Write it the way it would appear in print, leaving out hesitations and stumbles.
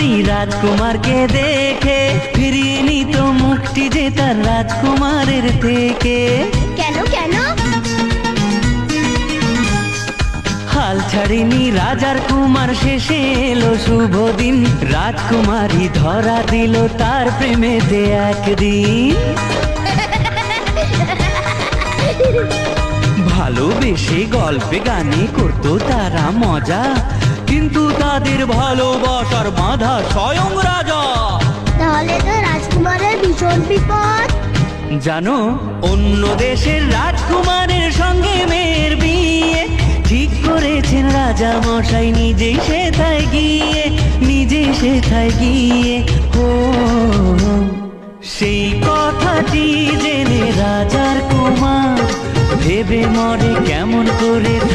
সেই রাজকুমারকে দেখে ফিরিয়ে নিত মুক্তি যে তার রাজকুমারের থেকে। কেন কেন? হাল ছাড়েনি রাজার কুমার, শেষে এলো শুভ দিন। রাজকুমারী ধরা দিল তার প্রেমেতে একদিন। ভালোবেসে গল্পে গানে করতো তারা মজা, কিন্তু তাদের ভালোবাসার বাঁধা স্বয়ং রাজা। তাহলে তো রাজকুমারের ভীষণ বিপদ। জানো, অন্য দেশের রাজকুমারের সঙ্গে মেয়ের বিয়ে ঠিক করেছেন রাজা মশাই, নিজেই সেথায় গিয়ে। ও সেই কথাটি জেনে রাজার কুমার ভেবে মরে কেমন করে